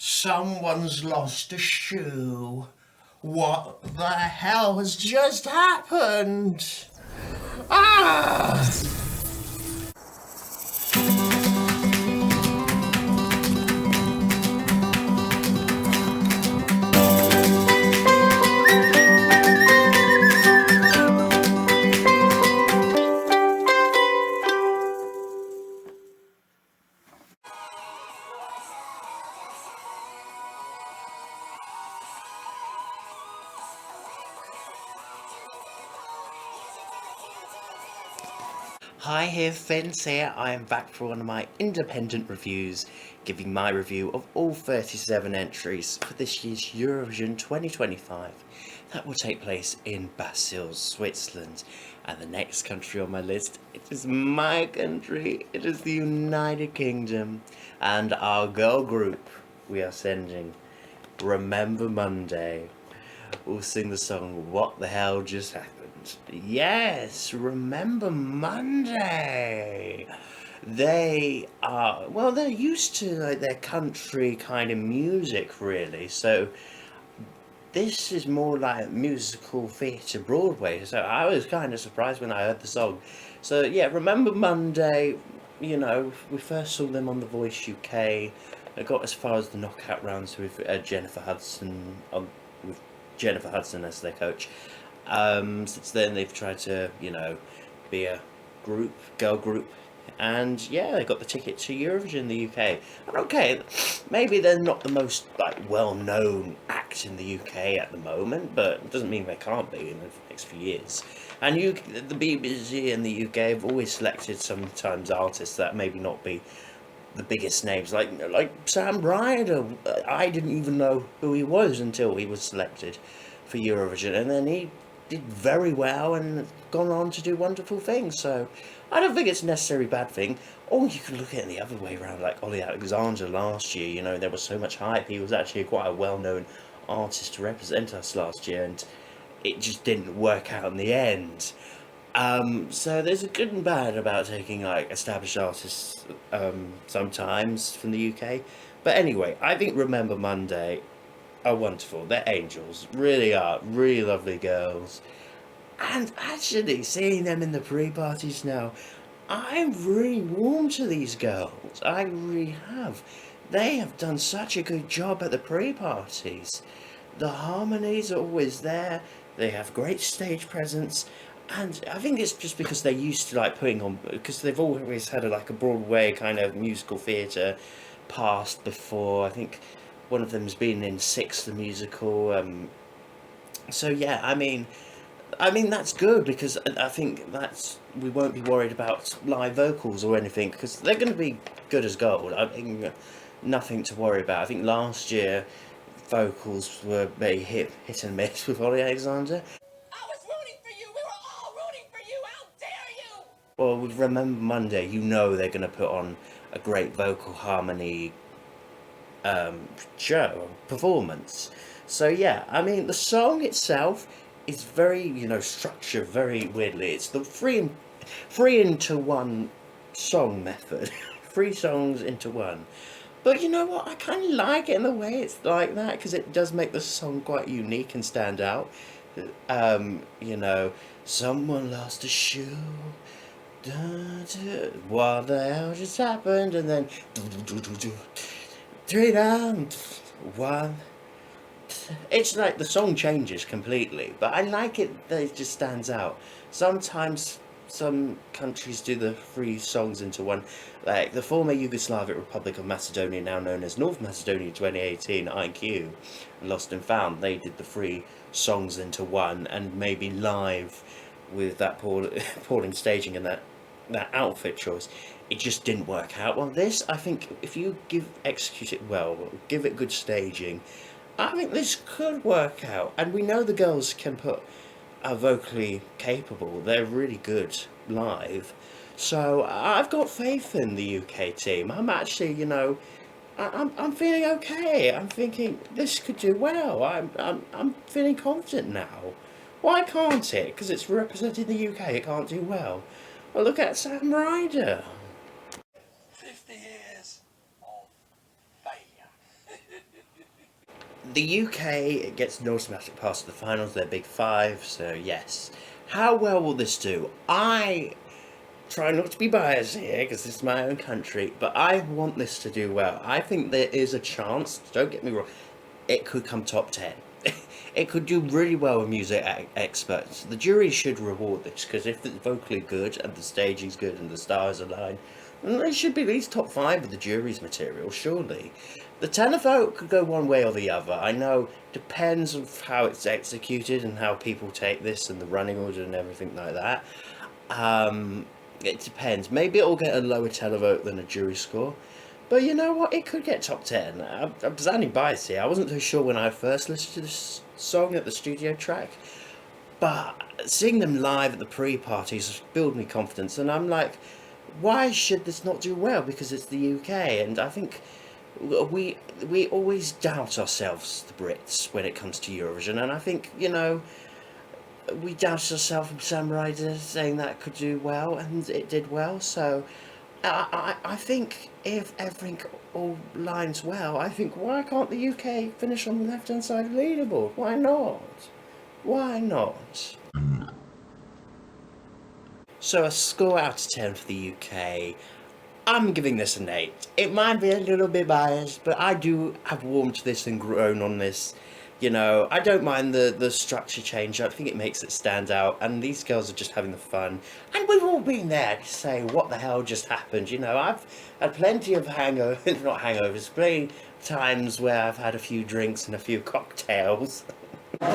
Someone's lost a shoe. What the hell has just happened? Ah! Hi here, Finss here. I am back for one of my independent reviews, giving my review of all 37 entries for this year's Eurovision 2025. That will take place in Basel, Switzerland. And the next country on my list, it is my country, it is the United Kingdom. And our girl group we are sending, Remember Monday. We'll sing the song What the Hell Just Happened. Yes, Remember Monday. They are, well, they're used to like their country kind of music, really. So this is more like musical theatre Broadway. So I was kind of surprised when I heard the song. So yeah, Remember Monday. You know, we first saw them on The Voice UK. They got as far as the knockout rounds with Jennifer Hudson with Jennifer Hudson as their coach. Since then they've tried to, you know, be a girl group, and yeah, they got the ticket to Eurovision in the UK. And okay, maybe they're not the most like well-known act in the UK at the moment, but it doesn't mean they can't be in the next few years. And the BBC and the UK have always selected sometimes artists that maybe not be the biggest names, like Sam Ryder. I didn't even know who he was until he was selected for Eurovision, and then he did very well and gone on to do wonderful things. So I don't think it's a necessarily bad thing. Or you could look at it the other way around, like Ollie Alexander last year. You know, there was so much hype. He was actually quite a well-known artist to represent us last year, and it just didn't work out in the end. So there's a good and bad about taking like established artists sometimes from the UK. But anyway, I think Remember Monday are wonderful. They're angels, really are, really lovely girls. And actually, seeing them in the pre-parties now, I'm really warm to these girls. I really have. They have done such a good job at the pre-parties. The harmonies are always there. They have great stage presence. And I think it's just because they're used to like putting on, because they've always had like a Broadway kind of musical theatre past before. I think one of them's been in Six the musical. So yeah, I mean that's good, because I think that's, we won't be worried about live vocals or anything, because they're going to be good as gold. I think nothing to worry about. I think last year vocals were very hit and miss with Ollie Alexander. I was rooting for you. We were all rooting for you. How dare you? Well, with Remember Monday, you know they're going to put on a great vocal harmony show performance. So yeah, I mean the song itself is very, you know, structured very weirdly. It's the three into one song method, three songs into one. But you know what? I kind of like it in the way it's like that, because it does make the song quite unique and stand out. You know, someone lost a shoe. Da, da, what the hell just happened? And then three down, one. It's like the song changes completely, but I like it that it just stands out. Sometimes some countries do the three songs into one, like the former Yugoslavic Republic of Macedonia, now known as North Macedonia 2018 IQ, Lost and Found. They did the three songs into one, and maybe live with that appalling staging and that outfit choice, it just didn't work out. Well, this, I think, if you execute it well, give it good staging, I think this could work out. And we know the girls are vocally capable. They're really good live. So I've got faith in the UK team. I'm actually, you know, I'm feeling okay. I'm thinking this could do well. I'm feeling confident now. Why can't it? Because it's representing the UK. It can't do well. Well, look at Sam Ryder. 50 years of failure. The UK gets an automatic pass to the finals, they're big five, so yes. How well will this do? I try not to be biased here, because this is my own country, but I want this to do well. I think there is a chance, don't get me wrong, it could come top 10. It could do really well with music experts. The jury should reward this, because if it's vocally good, and the staging's good, and the stars align, then they should be at least top 5 of the jury's material, surely. The tenor vote could go one way or the other. I know, depends on how it's executed, and how people take this, and the running order, and everything like that. It depends. Maybe it'll get a lower televote than a jury score. But you know what? It could get top 10. I'm sounding biased here. I wasn't so sure when I first listened to this song at the studio track. But seeing them live at the pre-parties built me confidence. And I'm like, why should this not do well? Because it's the UK. And I think we always doubt ourselves, the Brits, when it comes to Eurovision. And I think, you know, we doubted ourselves from Sam Ryder saying that could do well, and it did well. So I think if everything all lines well, I think, why can't the UK finish on the left hand side of the leaderboard? Why not? Why not? So a score out of 10 for the UK. I'm giving this an 8. It might be a little bit biased, but I do have warmed to this and grown on this. You know, I don't mind the structure change. I think it makes it stand out, and these girls are just having the fun. And we've all been there to say, what the hell just happened? You know, I've had plenty of hangovers, not hangovers, plenty times where I've had a few drinks and a few cocktails. Look,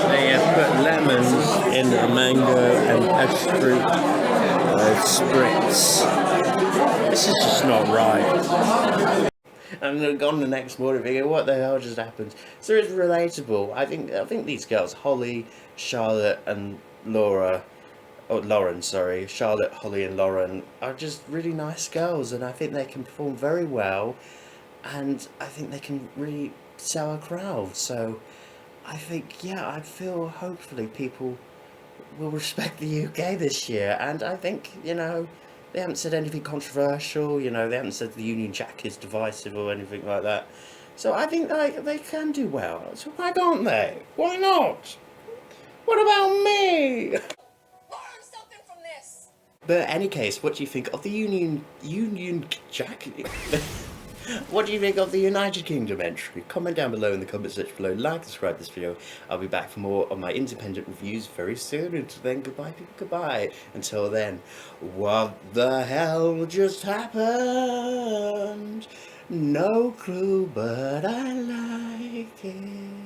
they have put lemons in a mango and passion fruit spritz. This is just not right. And they're gone the next morning thinking, what the hell just happened? So it's relatable. I think these girls, Holly, Charlotte, and Lauren, Charlotte, Holly, and Lauren, are just really nice girls, and I think they can perform very well, and I think they can really sell a crowd. So I think, yeah, I feel hopefully people will respect the UK this year, and I think, you know, they haven't said anything controversial, you know, they haven't said the Union Jack is divisive or anything like that. So I think they can do well. So why can't they? Why not? What about me? Learn something from this. But in any case, what do you think of the Union Jack? What do you think of the United Kingdom entry? Comment down below in the comment section below, like, subscribe this video. I'll be back for more of my independent reviews very soon. Until then, goodbye people, goodbye. Until then, what the hell just happened? No clue, but I like it.